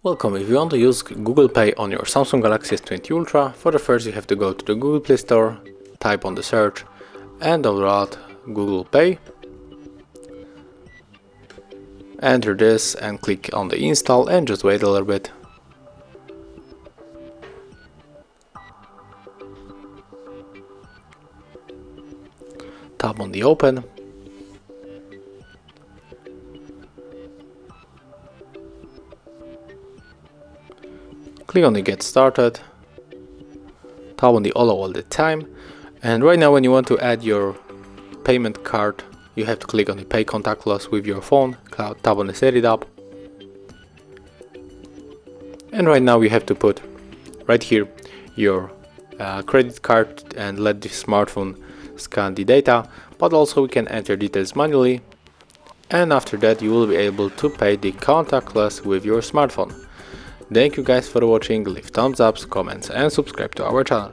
Welcome. If you want to use Google Pay on your Samsung Galaxy S20 Ultra, for the first you have to go to the Google Play Store, type on the search and download Google Pay. Enter this and click on the install and just wait a little bit. Tap on the open. Click on the get started. Tap on the allow all the time. And right now when you want to add your payment card, you have to click on the pay contactless with your phone. Tap on the set it up. And right now you have to put right here your credit card and let the smartphone scan the data, but also we can enter details manually, and after that you will be able to pay the contactless with your smartphone. Thank you guys for watching. Leave thumbs up, comments and subscribe to our channel.